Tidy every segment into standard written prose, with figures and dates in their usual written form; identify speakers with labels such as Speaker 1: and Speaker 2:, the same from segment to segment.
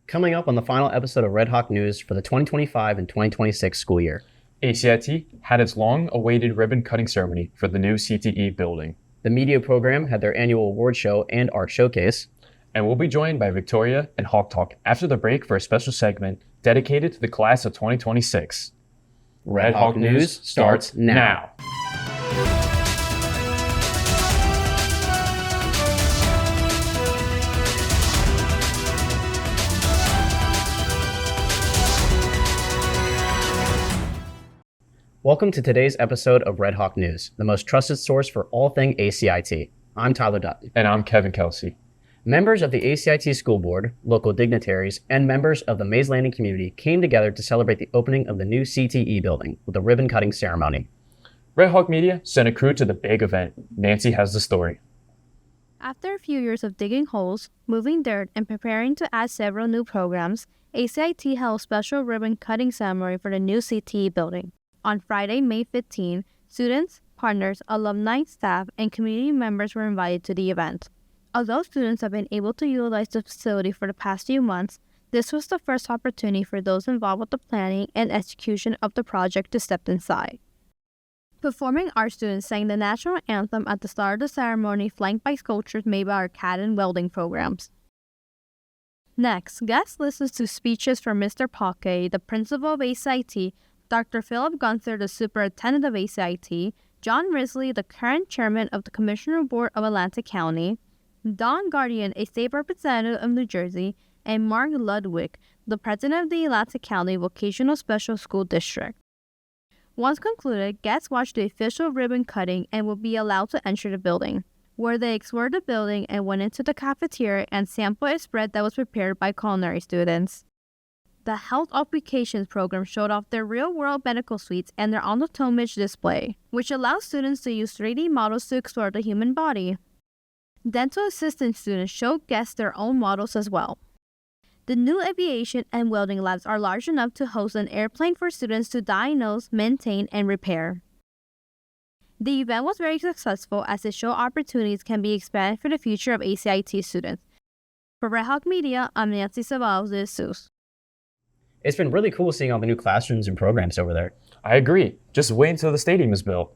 Speaker 1: Coming up on the final episode of Red Hawk News for the 2025 and 2026 school year.
Speaker 2: ACIT had its long-awaited ribbon-cutting ceremony for the new CTE building.
Speaker 1: The media program had their annual award show and art showcase.
Speaker 2: And we'll be joined by Victoria and Hawk Talk after the break for a special segment dedicated to the class of 2026.
Speaker 1: Red Hawk News starts now. Welcome to today's episode of Red Hawk News, the most trusted source for all things ACIT. I'm Tyler Dutton.
Speaker 2: And I'm Kevin Kelsey.
Speaker 1: Members of the ACIT School Board, local dignitaries, and members of the Mays Landing community came together to celebrate the opening of the new CTE building with a ribbon-cutting ceremony.
Speaker 2: Red Hawk Media sent a crew to the big event. Nancy has the story.
Speaker 3: After a few years of digging holes, moving dirt, and preparing to add several new programs, ACIT held a special ribbon-cutting ceremony for the new CTE building. On Friday, May 15, students, partners, alumni, staff, and community members were invited to the event. Although students have been able to utilize the facility for the past few months, this was the first opportunity for those involved with the planning and execution of the project to step inside. Performing arts students sang the national anthem at the start of the ceremony, flanked by sculptures made by our CAD and welding programs. Next, guests listened to speeches from Mr. Poque, the principal of ACIT, Dr. Philip Gunther, the superintendent of ACIT, John Risley, the current chairman of the Commissioner Board of Atlantic County, Don Guardian, a state representative of New Jersey, and Mark Ludwig, the president of the Atlantic County Vocational Special School District. Once concluded, guests watched the official ribbon cutting and would be allowed to enter the building, where they explored the building and went into the cafeteria and sampled a spread that was prepared by culinary students. The Health Occupations program showed off their real-world medical suites and their on-the-tomage display, which allows students to use 3D models to explore the human body. Dental assistant students showed guests their own models as well. The new aviation and welding labs are large enough to host an airplane for students to diagnose, maintain, and repair. The event was very successful as it showed opportunities can be expanded for the future of ACIT students. For Red Hawk Media, I'm Nancy Ceballos de Jesus.
Speaker 1: It's been really cool seeing all the new classrooms and programs over there.
Speaker 2: I agree. Just wait until the stadium is built.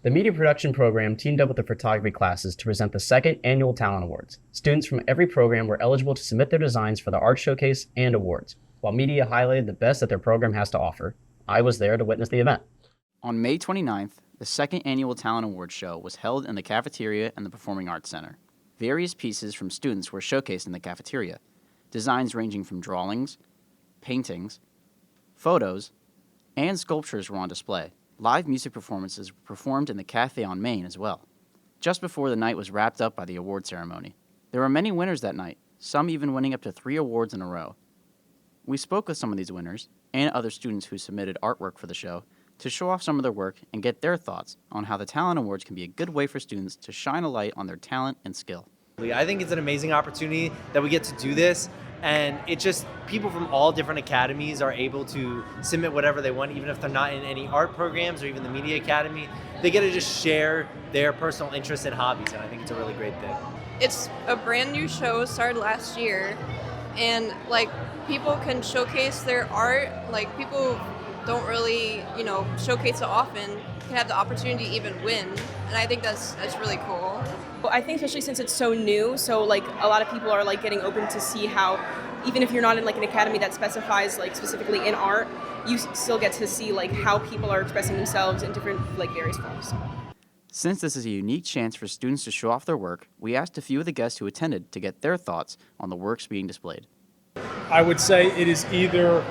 Speaker 1: The media production program teamed up with the photography classes to present the second annual Talent Awards. Students from every program were eligible to submit their designs for the art showcase and awards, while media highlighted the best that their program has to offer. I was there to witness the event.
Speaker 4: On May 29th, the second annual Talent Awards show was held in the cafeteria and the Performing Arts Center. Various pieces from students were showcased in the cafeteria, designs ranging from drawings, paintings, photos, and sculptures were on display. Live music performances were performed in the Cafe on Main as well, just before the night was wrapped up by the award ceremony. There were many winners that night, some even winning up to 3 awards in a row. We spoke with some of these winners and other students who submitted artwork for the show to show off some of their work and get their thoughts on how the Talent Awards can be a good way for students to shine a light on their talent and skill.
Speaker 5: I think it's an amazing opportunity that we get to do this. And it just, people from all different academies are able to submit whatever they want, even if they're not in any art programs or even the Media Academy. They get to just share their personal interests and hobbies, and I think it's a really great thing.
Speaker 6: It's a brand new show, started last year, and people can showcase their art. People don't really, showcase it often, can have the opportunity to even win, and I think that's really cool.
Speaker 7: I think especially since it's so new, so a lot of people are getting open to see how, even if you're not in an academy that specifies specifically in art, you still get to see how people are expressing themselves in different various forms.
Speaker 4: Since this is a unique chance for students to show off their work, we asked a few of the guests who attended to get their thoughts on the works being displayed.
Speaker 8: I would say it is either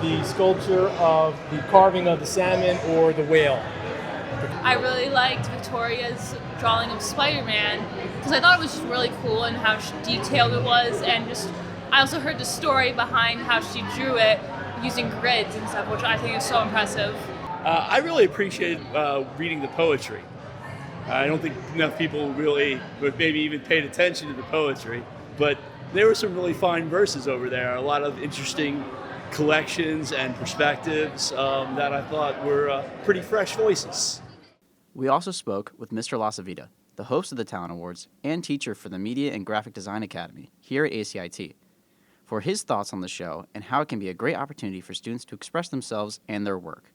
Speaker 8: the sculpture of the carving of the salmon or the whale.
Speaker 9: I really liked Victoria's drawing of Spider-Man because I thought it was just really cool and how detailed it was, and I also heard the story behind how she drew it using grids and stuff, which I think is so impressive.
Speaker 10: I really appreciated reading the poetry. I don't think enough people really maybe even paid attention to the poetry, but there were some really fine verses over there, a lot of interesting collections and perspectives that I thought were pretty fresh voices.
Speaker 4: We also spoke with Mr. Lasavita, the host of the Talent Awards and teacher for the Media and Graphic Design Academy here at ACIT. for his thoughts on the show and how it can be a great opportunity for students to express themselves and their work.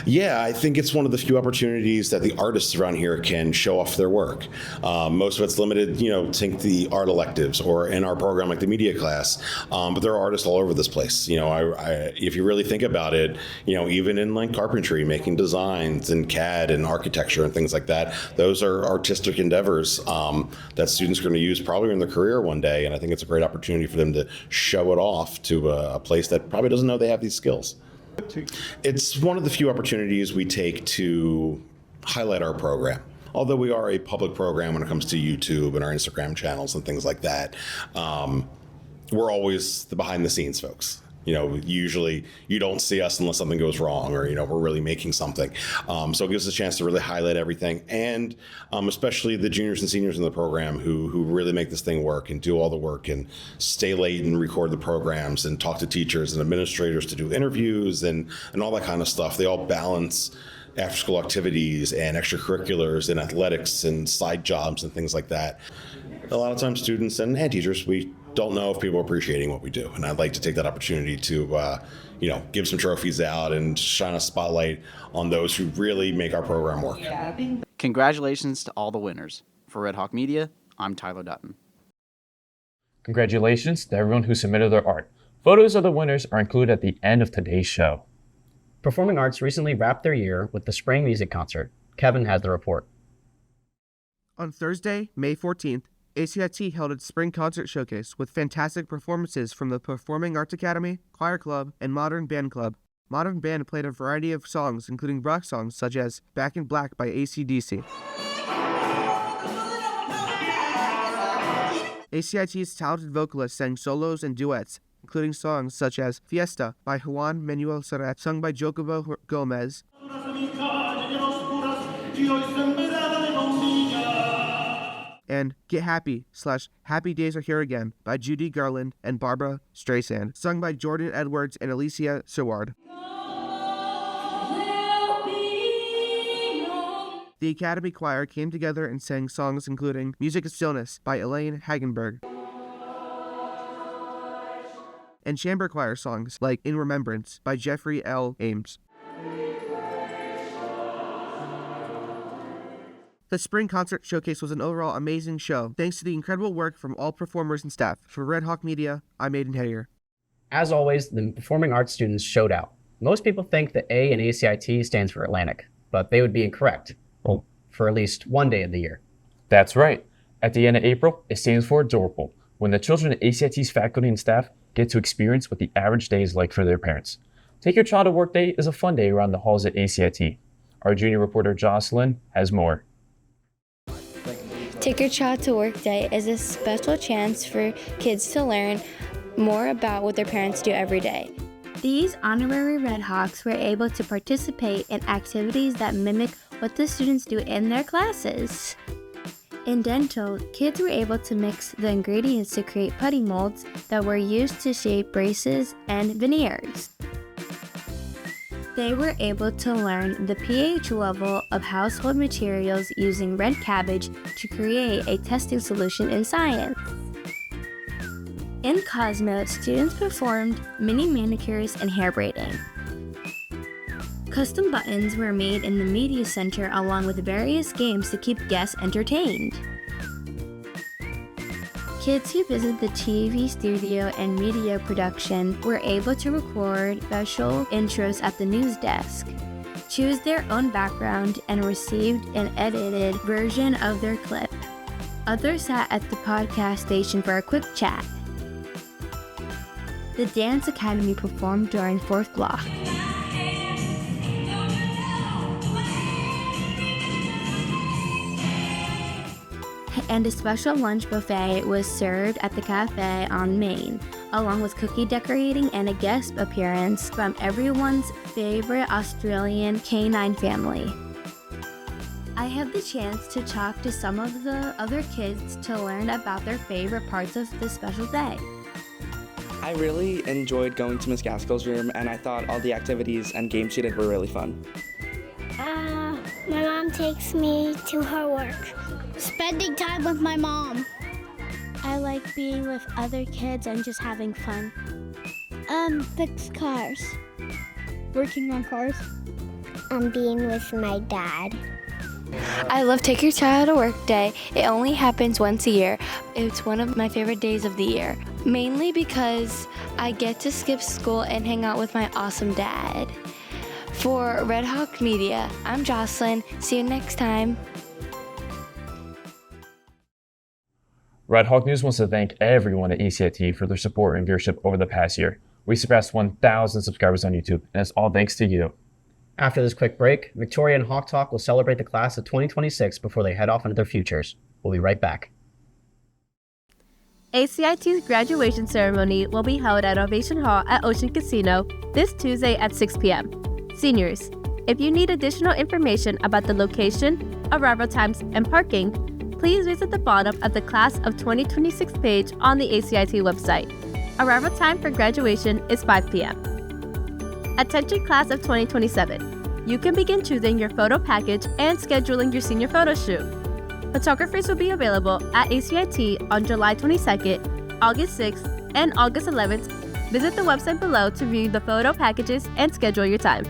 Speaker 11: Yeah, I think it's one of the few opportunities that the artists around here can show off their work. Most of it's limited, to the art electives or in our program like the media class. But there are artists all over this place. If you really think about it, even in like carpentry, making designs and CAD and architecture and things like that, those are artistic endeavors that students are going to use probably in their career one day. And I think it's a great opportunity for them to show it off to a place that probably doesn't know they have these skills. It's one of the few opportunities we take to highlight our program. Although we are a public program when it comes to YouTube and our Instagram channels and things like that, we're always the behind the scenes folks. Usually you don't see us unless something goes wrong or, we're really making something. So it gives us a chance to really highlight everything. And especially the juniors and seniors in the program who really make this thing work and do all the work and stay late and record the programs and talk to teachers and administrators to do interviews and all that kind of stuff. They all balance after school activities and extracurriculars and athletics and side jobs and things like that. A lot of times students and teachers, we don't know if people are appreciating what we do. And I'd like to take that opportunity to, give some trophies out and shine a spotlight on those who really make our program work.
Speaker 4: Congratulations to all the winners. For Red Hawk Media, I'm Tyler Dutton.
Speaker 2: Congratulations to everyone who submitted their art. Photos of the winners are included at the end of today's show.
Speaker 1: Performing Arts recently wrapped their year with the Spring Music Concert. Kevin has the report.
Speaker 12: On Thursday, May 14th, ACIT held its Spring Concert Showcase with fantastic performances from the Performing Arts Academy, Choir Club, and Modern Band Club. Modern Band played a variety of songs, including rock songs such as Back in Black by AC/DC. ACIT's talented vocalists sang solos and duets, including songs such as Fiesta by Juan Manuel Serrat, sung by Jacobo Gomez, and Get Happy / Happy Days Are Here Again by Judy Garland and Barbara Streisand, sung by Jordan Edwards and Alicia Seward. The Academy Choir came together and sang songs including Music of Stillness by Elaine Hagenberg, and chamber choir songs like In Remembrance by Jeffrey L. Ames. The Spring Concert Showcase was an overall amazing show, thanks to the incredible work from all performers and staff. For Red Hawk Media, I'm Aiden Heddier.
Speaker 1: As always, the performing arts students showed out. Most people think the A in ACIT stands for Atlantic, but they would be incorrect. Well, for at least one day of the year.
Speaker 2: That's right. At the end of April, it stands for Adorable, when the children at ACIT's faculty and staff get to experience what the average day is like for their parents. Take Your Child to Work Day is a fun day around the halls at ACIT. Our junior reporter Jocelyn has more.
Speaker 13: Take Your Child to Work Day is a special chance for kids to learn more about what their parents do every day.
Speaker 3: These honorary Red Hawks were able to participate in activities that mimic what the students do in their classes. In dental, kids were able to mix the ingredients to create putty molds that were used to shape braces and veneers. They were able to learn the pH level of household materials using red cabbage to create a testing solution in science. In Cosmo, students performed mini manicures and hair braiding. Custom buttons were made in the media center along with various games to keep guests entertained. Kids who visit the TV studio and media production were able to record special intros at the news desk, choose their own background, and received an edited version of their clip. Others sat at the podcast station for a quick chat. The Dance Academy performed during fourth block. And a special lunch buffet was served at the cafe on Main, along with cookie decorating and a guest appearance from everyone's favorite Australian canine family. I had the chance to talk to some of the other kids to learn about their favorite parts of this special day.
Speaker 14: I really enjoyed going to Miss Gaskell's room, and I thought all the activities and games she did were really fun.
Speaker 15: My mom takes me to her work. Spending time with my mom. I like being with other kids and just having fun. Fix cars. Working on cars. Being with my dad.
Speaker 13: I love Take Your Child to Work Day. It only happens once a year. It's one of my favorite days of the year, mainly because I get to skip school and hang out with my awesome dad. For Red Hawk Media, I'm Jocelyn. See you next time.
Speaker 2: Red Hawk News wants to thank everyone at ACIT for their support and viewership over the past year. We surpassed 1,000 subscribers on YouTube, and it's all thanks to you.
Speaker 1: After this quick break, Victoria and Hawk Talk will celebrate the class of 2026 before they head off into their futures. We'll be right back.
Speaker 3: ACIT's graduation ceremony will be held at Ovation Hall at Ocean Casino this Tuesday at 6 p.m. Seniors, if you need additional information about the location, arrival times, and parking, please visit the bottom of the Class of 2026 page on the ACIT website. Arrival time for graduation is 5 p.m. Attention Class of 2027. You can begin choosing your photo package and scheduling your senior photo shoot. Photographers will be available at ACIT on July 22nd, August 6th, and August 11th. Visit the website below to view the photo packages and schedule your time.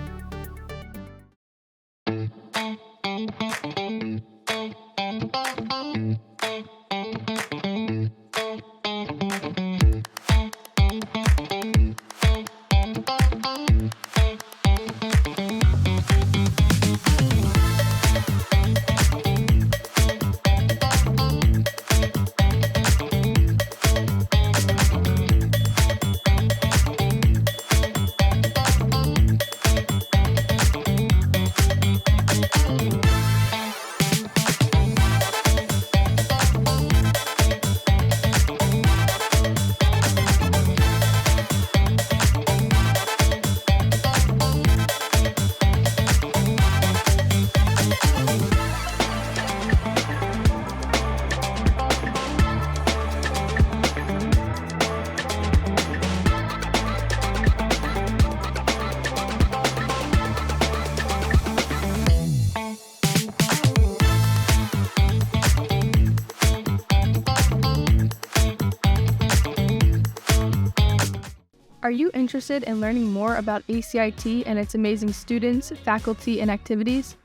Speaker 16: Are you interested in learning more about ACIT and its amazing students, faculty, and activities?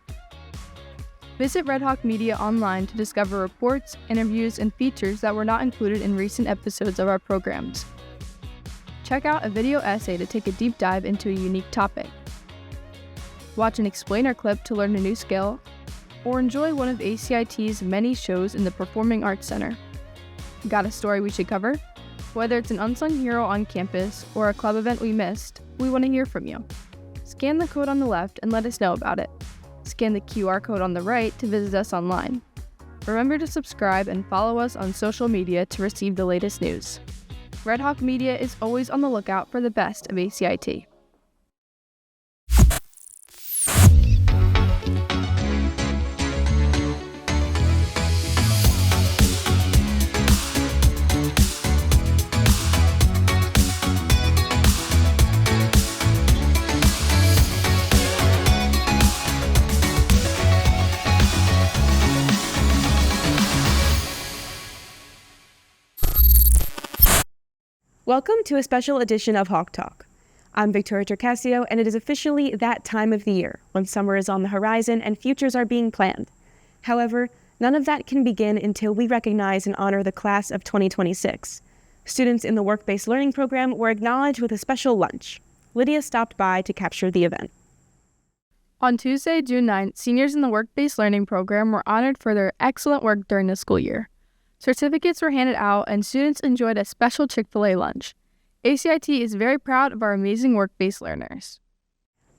Speaker 16: Visit Red Hawk Media online to discover reports, interviews, and features that were not included in recent episodes of our programs. Check out a video essay to take a deep dive into a unique topic. Watch an explainer clip to learn a new skill, or enjoy one of ACIT's many shows in the Performing Arts Center. Got a story we should cover? Whether it's an unsung hero on campus or a club event we missed, we want to hear from you. Scan the code on the left and let us know about it. Scan the QR code on the right to visit us online. Remember to subscribe and follow us on social media to receive the latest news. Red Hawk Media is always on the lookout for the best of ACIT.
Speaker 17: Welcome to a special edition of Hawk Talk. I'm Victoria Turcasio, and it is officially that time of the year when summer is on the horizon and futures are being planned. However, none of that can begin until we recognize and honor the class of 2026. Students in the Work-Based Learning program were acknowledged with a special lunch. Lydia stopped by to capture the event.
Speaker 16: On Tuesday, June 9th, seniors in the Work-Based Learning program were honored for their excellent work during the school year. Certificates were handed out and students enjoyed a special Chick-fil-A lunch. ACIT is very proud of our amazing work-based learners.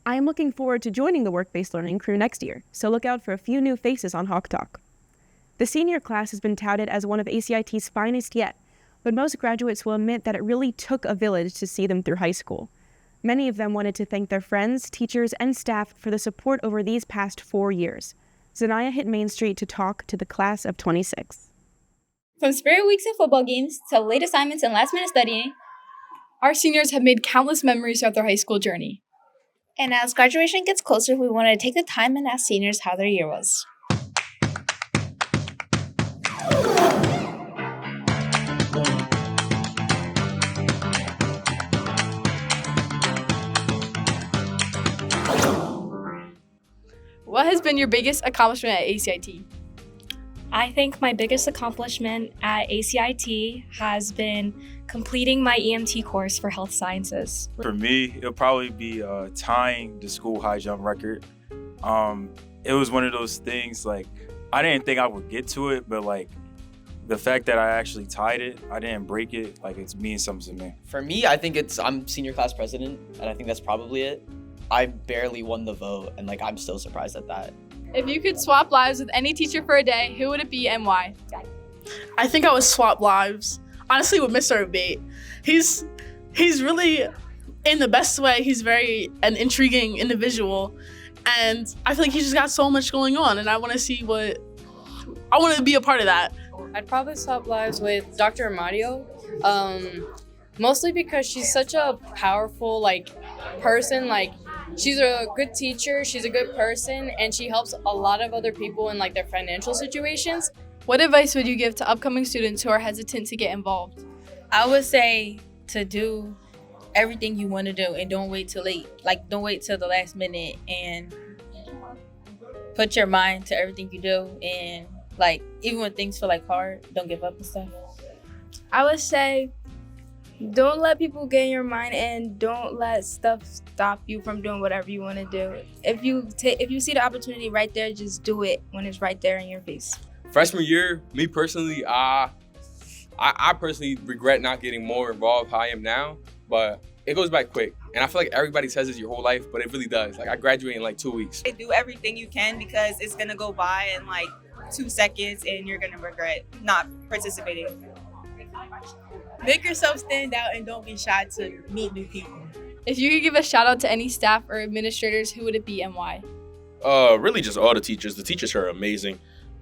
Speaker 17: I am looking forward to joining the Work-Based Learning crew next year, so look out for a few new faces on Hawk Talk. The senior class has been touted as one of ACIT's finest yet, but most graduates will admit that it really took a village to see them through high school. Many of them wanted to thank their friends, teachers, and staff for the support over these past 4 years. Zanaya hit Main Street to talk to the class of 26.
Speaker 18: From spirit weeks and football games to late assignments and last-minute studying,
Speaker 19: our seniors have made countless memories throughout their high school journey.
Speaker 20: And as graduation gets closer, we wanted to take the time and ask seniors how their year was.
Speaker 19: What has been your biggest accomplishment at ACIT?
Speaker 21: I think my biggest accomplishment at ACIT has been completing my EMT course for health sciences.
Speaker 22: For me, it'll probably be tying the school high jump record. It was one of those things, like, I didn't think I would get to it, but like the fact that I actually tied it, I didn't break it, like it's means something to me.
Speaker 23: For me, I think I'm senior class president, and I think that's probably it. I barely won the vote, and like I'm still surprised at that.
Speaker 19: If you could swap lives with any teacher for a day, who would it be and why?
Speaker 24: I think I would swap lives, honestly, with Mr. Abate. He's really, in the best way, he's an intriguing individual, and I feel like he's just got so much going on, and I want to be a part of that.
Speaker 25: I'd probably swap lives with Dr. Amadio, mostly because she's such a powerful person. She's a good teacher, she's a good person, and she helps a lot of other people in their financial situations.
Speaker 19: What advice would you give to upcoming students who are hesitant to get involved?
Speaker 26: I would say to do everything you want to do and don't wait till late. Don't wait till the last minute, and put your mind to everything you do, and even when things feel hard, don't give up and stuff.
Speaker 27: I would say don't let people get in your mind, and don't let stuff stop you from doing whatever you want to do. If you see the opportunity right there, just do it when it's right there in your face.
Speaker 28: Freshman year, me personally, I personally regret not getting more involved how I am now, but it goes by quick. And I feel like everybody says this your whole life, but it really does. I graduate in 2 weeks.
Speaker 29: Do everything you can, because it's gonna go by in 2 seconds and you're gonna regret not participating. Make yourself stand out and don't be shy to meet new people.
Speaker 19: If you could give a shout out to any staff or administrators, who would it be and why?
Speaker 28: Really just all the teachers. The teachers are amazing.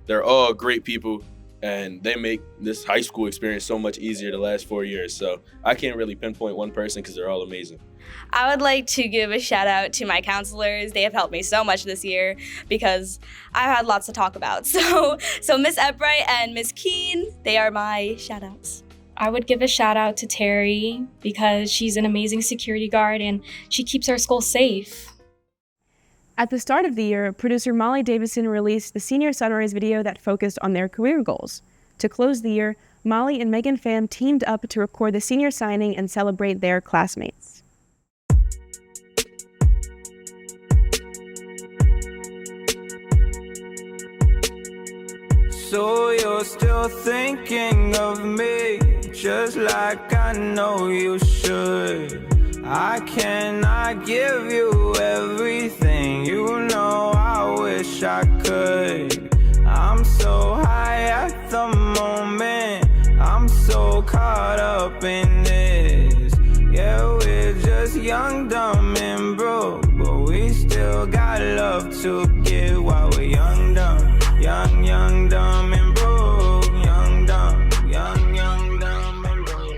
Speaker 28: They're all great people, and they make this high school experience so much easier the last 4 years. So I can't really pinpoint one person because they're all amazing.
Speaker 30: I would like to give a shout out to my counselors. They have helped me so much this year because I've had lots to talk about. So Miss Ebright and Miss Keene, they are my shout outs.
Speaker 21: I would give a shout out to Terry because she's an amazing security guard and she keeps our school safe.
Speaker 17: At the start of the year, producer Molly Davison released the Senior Sunrise video that focused on their career goals. To close the year, Molly and Megan Pham teamed up to record the senior signing and celebrate their classmates.
Speaker 31: So you're still thinking of me, just like I know you should. I cannot give you everything, you know I wish I could. I'm so high at the moment, I'm so caught up in this. Yeah, we're just young, dumb, and broke, but we still got love to give while we're young, dumb. Young, dumb, and broke. Young, dumb, dumb, and broke.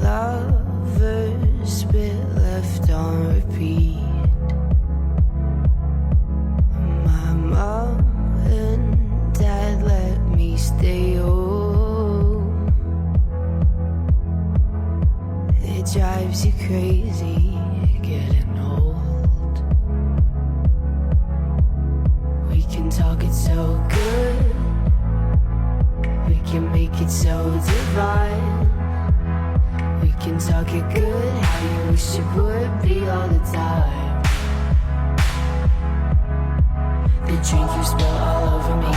Speaker 31: Lovers spit left on repeat. drives you crazy, getting old. We can talk it so good, we can make it so divine. We can talk it good, how you wish it would be all the time. The drink you spill all over me,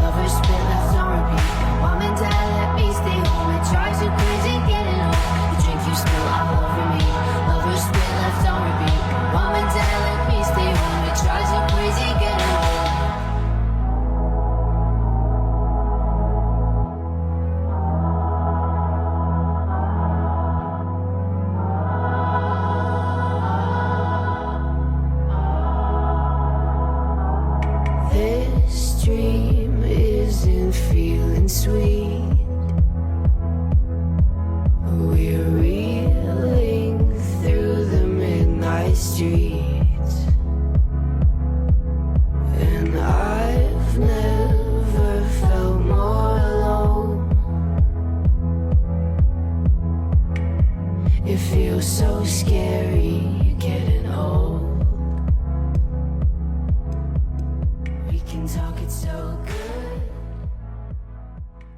Speaker 31: lovers spit left on repeat. Mom and dad let me stay home, it drives you crazy getting home. The drink you spill all over me, lovers spit left on repeat. Mom and dad let me stay home, it drives you crazy getting home. This dream isn't feeling sweet. We're reeling through the midnight streets, and I've never felt more alone. It feels so scary getting old. We can talk it so good.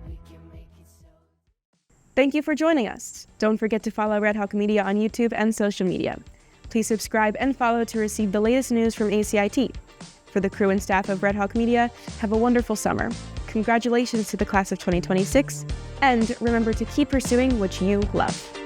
Speaker 31: We can make it so.
Speaker 17: Thank you for joining us. Don't forget to follow Red Hawk Media on YouTube and social media. Please subscribe and follow to receive the latest news from ACIT. For the crew and staff of Red Hawk Media, have a wonderful summer. Congratulations to the class of 2026, and remember to keep pursuing what you love.